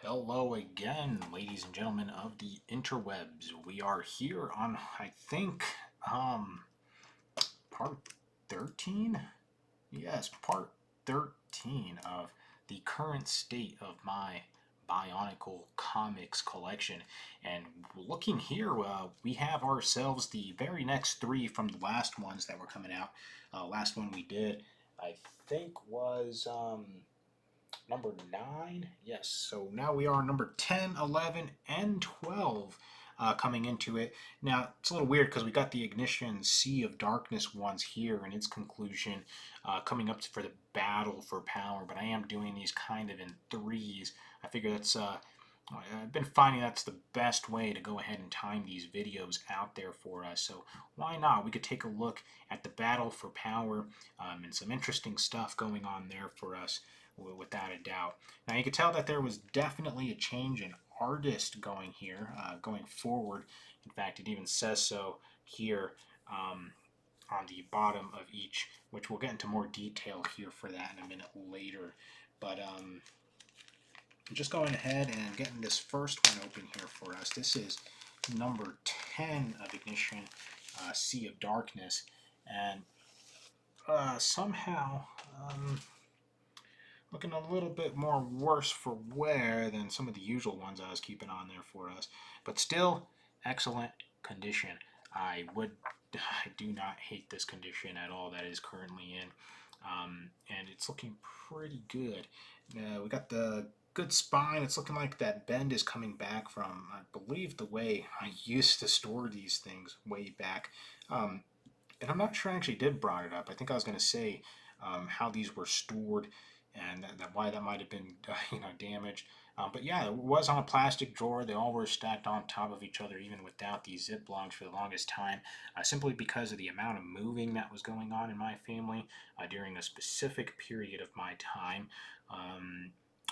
Hello again, ladies and gentlemen of the interwebs. We are here on, I think, part 13? Yes, part 13 of the current state of my Bionicle comics collection. And looking here, we have ourselves the very next three from the last ones that were coming out. Last one we did, I think, was number 9. Yes, so now we are number 10, 11, and 12 coming into it. Now, it's a little weird because we got the Ignition Sea of Darkness ones here and its conclusion coming up for the Battle for Power, but I am doing these kind of in threes. I figure that's I've been finding that's the best way to go ahead and time these videos out there for us. So why not? We could take a look at the Battle for Power and some interesting stuff going on there for us, without a doubt. Now you can tell that there was definitely a change in artist going here, going forward. In fact, it even says so here on the bottom of each, which we'll get into more detail here for that in a minute later. But just going ahead and getting this first one open here for us. This is number 10 of Ignition, Sea of Darkness, and somehow looking a little bit more worse for wear than some of the usual ones I was keeping on there for us, but still excellent condition. I do not hate this condition at all that is currently in, and it's looking pretty good. We got the good spine. It's looking like that bend is coming back from, I believe, the way I used to store these things way back. And I'm not sure I actually did brought it up. I think I was going to say how these were stored and why that might have been damaged. But yeah, it was on a plastic drawer. They all were stacked on top of each other, even without these Ziplocs for the longest time, simply because of the amount of moving that was going on in my family during a specific period of my time.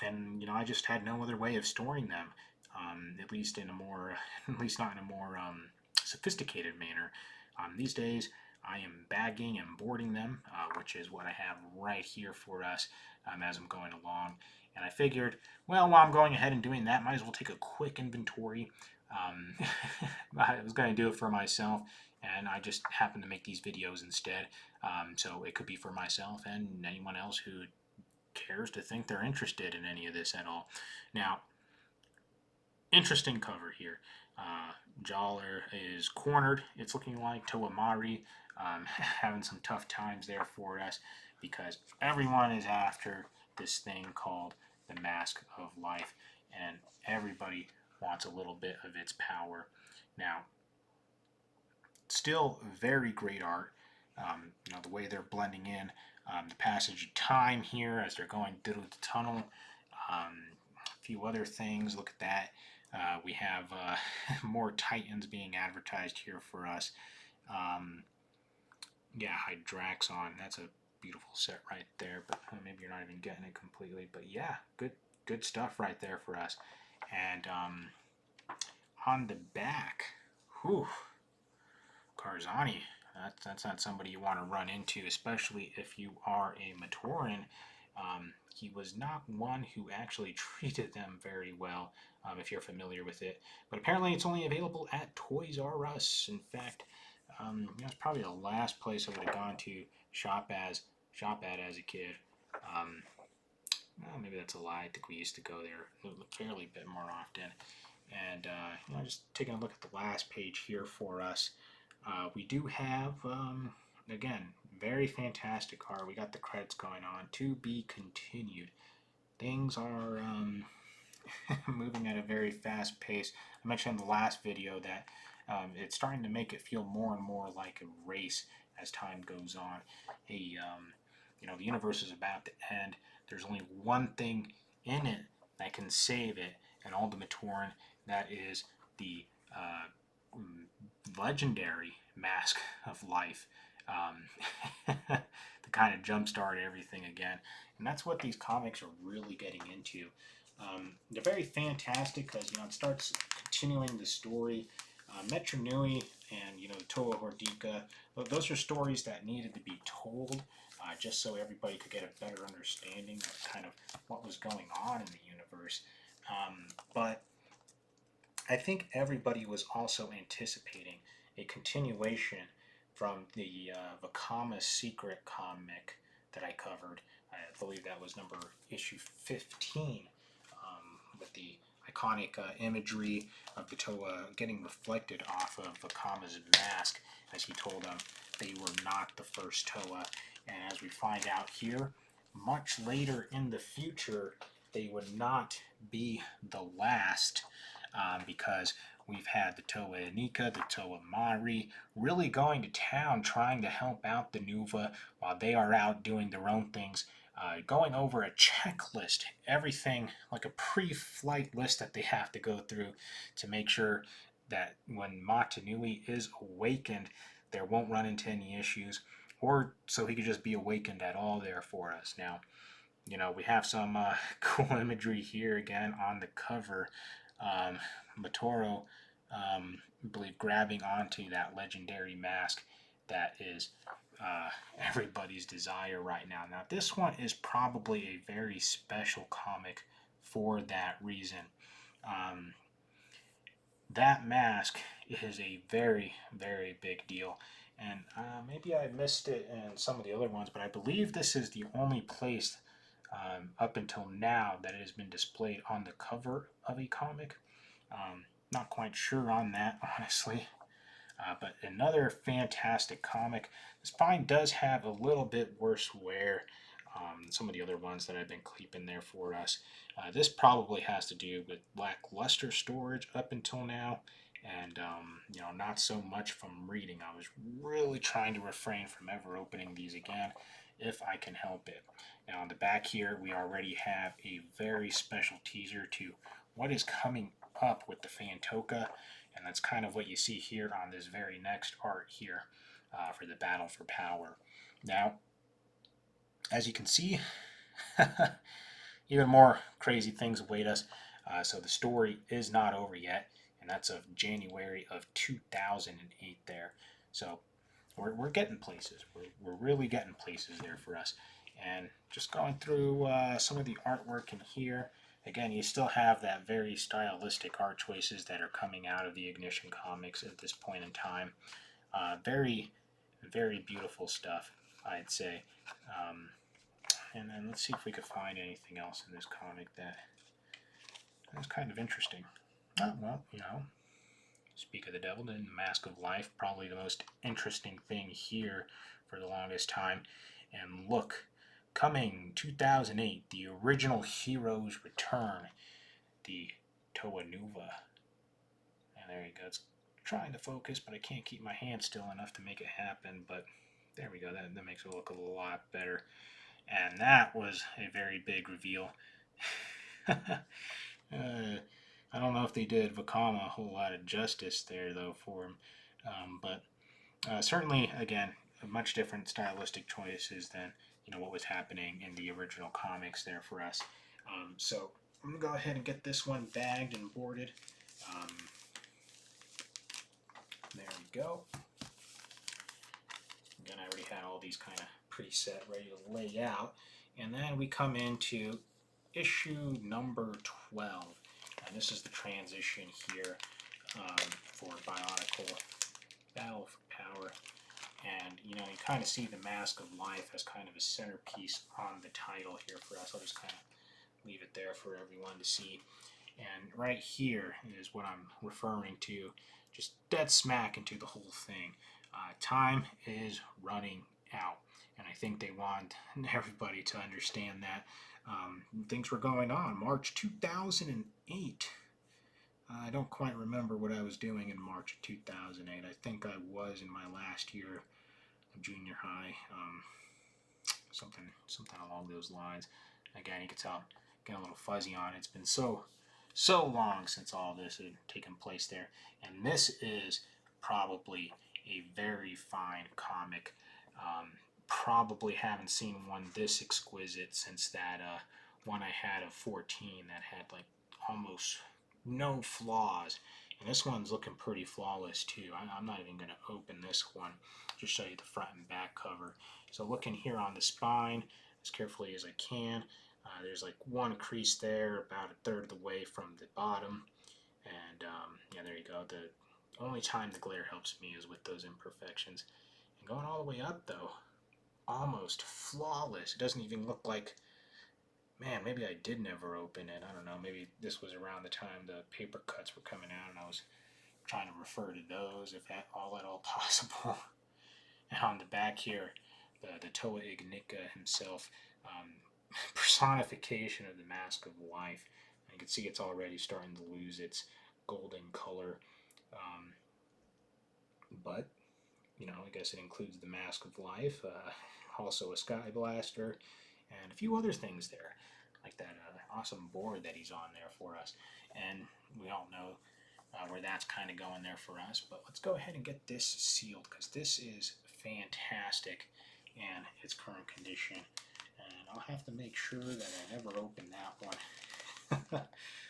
And I just had no other way of storing them, at least in a more, at least not in a more sophisticated manner. These days, I am bagging and boarding them, which is what I have right here for us as I'm going along. And I figured, well, while I'm going ahead and doing that, might as well take a quick inventory. I was going to do it for myself, and I just happened to make these videos instead. So it could be for myself and anyone else who cares to think they're interested in any of this at all. Now, interesting cover here. Jawler is cornered. It's looking like Toamari having some tough times there for us because everyone is after this thing called the Mask of Life, and everybody wants a little bit of its power. Now, still very great art. The way they're blending in, the passage of time here as they're going through the tunnel. A few other things. Look at that. We have more Titans being advertised here for us. Yeah, Hydraxon. That's a beautiful set right there, but maybe you're not even getting it completely. But yeah, good stuff right there for us. And on the back, whew, Karzani. That's not somebody you want to run into, especially if you are a Matoran. He was not one who actually treated them very well, if you're familiar with it. But apparently it's only available at Toys R Us. In fact, that's probably the last place I would have gone to shop at as a kid. Well, maybe that's a lie. I think we used to go there a fairly bit more often. And just taking a look at the last page here for us. We do have, again, very fantastic art. We got the credits going on. To be continued. Things are moving at a very fast pace. I mentioned in the last video that it's starting to make it feel more and more like a race as time goes on. Hey, the universe is about to end. There's only one thing in it that can save it, and all the Matoran, that is the legendary Mask of Life, to kind of jumpstart everything again. And that's what these comics are really getting into. They're very fantastic because it starts continuing the story. Metro Nui and the Toa Hordika, those are stories that needed to be told, just so everybody could get a better understanding of kind of what was going on in the universe. But I think everybody was also anticipating a continuation from the Vakama Secret comic that I covered. I believe that was issue 15, with the iconic imagery of the Toa getting reflected off of Vakama's mask as he told them they were not the first Toa. And as we find out here, much later in the future, they would not be the last, because we've had the Toa Inika, the Toa Mari, really going to town trying to help out the Nuva while they are out doing their own things, going over a checklist, everything like a pre-flight list that they have to go through to make sure that when Matanui is awakened, there won't run into any issues, or so he could just be awakened at all there for us. Now, we have some cool imagery here again on the cover. Matoro, I believe, grabbing onto that legendary mask that is everybody's desire right now. Now, this one is probably a very special comic for that reason. Um, that mask is a very, very big deal. And maybe I missed it in some of the other ones, but I believe this is the only place up until now that it has been displayed on the cover of a comic. Not quite sure on that, honestly. But another fantastic comic. The spine does have a little bit worse wear than some of the other ones that I've been keeping there for us. This probably has to do with lackluster storage up until now, and not so much from reading. I was really trying to refrain from ever opening these again, if I can help it. Now on the back here, we already have a very special teaser to what is coming up with the Fantoka, and that's kind of what you see here on this very next art here for the Battle for Power. Now, as you can see, even more crazy things await us. So the story is not over yet, and that's of January of 2008 there. So we're getting places. We're really getting places there for us. And just going through some of the artwork in here, again, you still have that very stylistic art choices that are coming out of the Ignition comics at this point in time. Very, very beautiful stuff, I'd say. And then let's see if we could find anything else in this comic that is kind of interesting. Oh, well, speak of the devil, the Mask of Life, probably the most interesting thing here for the longest time. And look, coming 2008, the original heroes return, the Toa Nuva. And there you go. It's trying to focus, but I can't keep my hand still enough to make it happen. But there we go. That makes it look a lot better. And that was a very big reveal. I don't know if they did Vakama a whole lot of justice there, though, for him. But certainly, again, much different stylistic choices than what was happening in the original comics there for us. So I'm going to go ahead and get this one bagged and boarded. There we go. Again, I already had all these kind of preset ready to lay out. And then we come into issue number 12. And this is the transition here for Bionicle, Battle for Power. And you kind of see the Mask of Life as kind of a centerpiece on the title here for us. I'll just kind of leave it there for everyone to see. And right here is what I'm referring to, just dead smack into the whole thing. Time is running out, and I think they want everybody to understand that. Things were going on. March 2008. I don't quite remember what I was doing in March of 2008. I think I was in my last year of junior high, something along those lines. Again, you can tell I'm getting a little fuzzy on it. It's been so long since all this had taken place there. And this is probably a very fine comic. Probably haven't seen one this exquisite since that one I had of 14 that had like almost no flaws. And this one's looking pretty flawless too. I'm not even going to open this one. Just show you the front and back cover. So looking here on the spine as carefully as I can. There's like one crease there, about a third of the way from the bottom. And yeah, there you go. The only time the glare helps me is with those imperfections. And going all the way up though, almost flawless. It doesn't even look like, man, maybe I did never open it. I don't know. Maybe this was around the time the paper cuts were coming out and I was trying to refer to those if at all possible. And on the back here, the Toa Ignica himself, personification of the Mask of Life. You can see it's already starting to lose its golden color. Um, but, you know, I guess it includes the Mask of Life, also a Sky Blaster, and a few other things there, like that awesome board that he's on there for us. And we all know where that's kind of going there for us. But let's go ahead and get this sealed because this is fantastic in its current condition. And I'll have to make sure that I never open that one.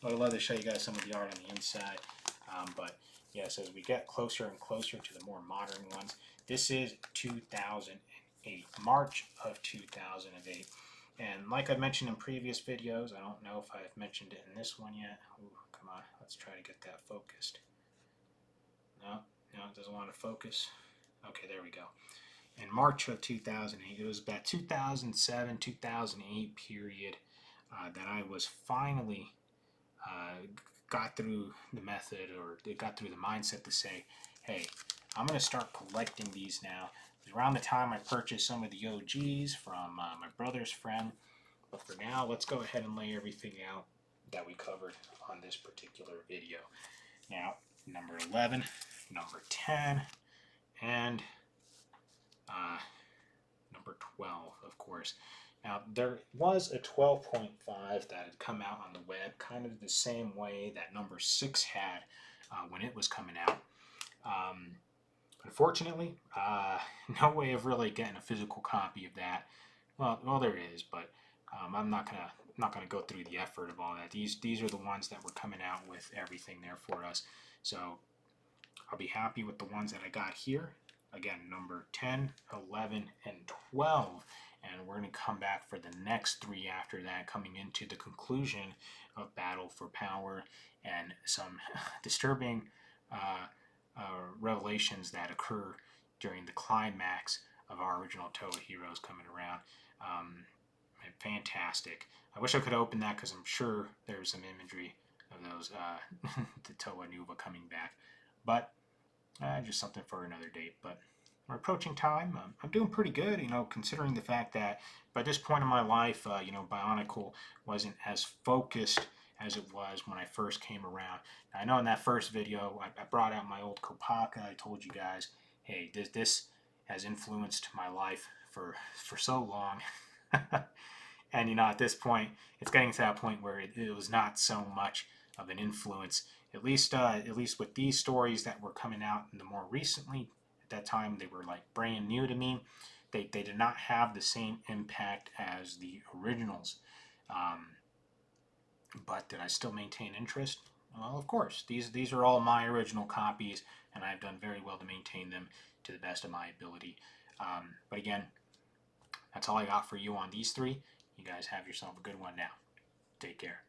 I would love to show you guys some of the art on the inside. But yes, as we get closer and closer to the more modern ones, this is 2008, March of 2008. And like I mentioned in previous videos, I don't know if I've mentioned it in this one yet. Ooh, come on, let's try to get that focused. No, it doesn't want to focus. Okay, there we go. In March of 2008, it was about 2007, 2008 period that I was finally got through the method, or it got through the mindset to say, hey, I'm going to start collecting these now. It was around the time I purchased some of the OGs from my brother's friend. But for now, let's go ahead and lay everything out that we covered on this particular video. Now, number 11, number 10, and number 12, of course. Now, there was a 12.5 that had come out on the web, kind of the same way that number 6 had when it was coming out. Unfortunately, no way of really getting a physical copy of that. Well, there is, but I'm not gonna go through the effort of all that. These are the ones that were coming out with everything there for us. So I'll be happy with the ones that I got here. Again, number 10, 11, and 12. And we're going to come back for the next 3 after that, coming into the conclusion of Battle for Power and some disturbing revelations that occur during the climax of our original Toa Heroes coming around. Fantastic. I wish I could open that because I'm sure there's some imagery of those the Toa Nuva coming back. But just something for another date. But we're approaching time. I'm doing pretty good, you know, considering the fact that by this point in my life, you know, Bionicle wasn't as focused as it was when I first came around. Now, I know in that first video, I brought out my old Kopaka. I told you guys, hey, this has influenced my life for so long. And, you know, at this point, it's getting to that point where it was not so much of an influence. At least with these stories that were coming out in the more recently, at that time they were like brand new to me. They did not have the same impact as the originals. But did I still maintain interest? Well, of course. These are all my original copies, and I've done very well to maintain them to the best of my ability. But again, that's all I got for you on these 3. You guys have yourself a good one now. Take care.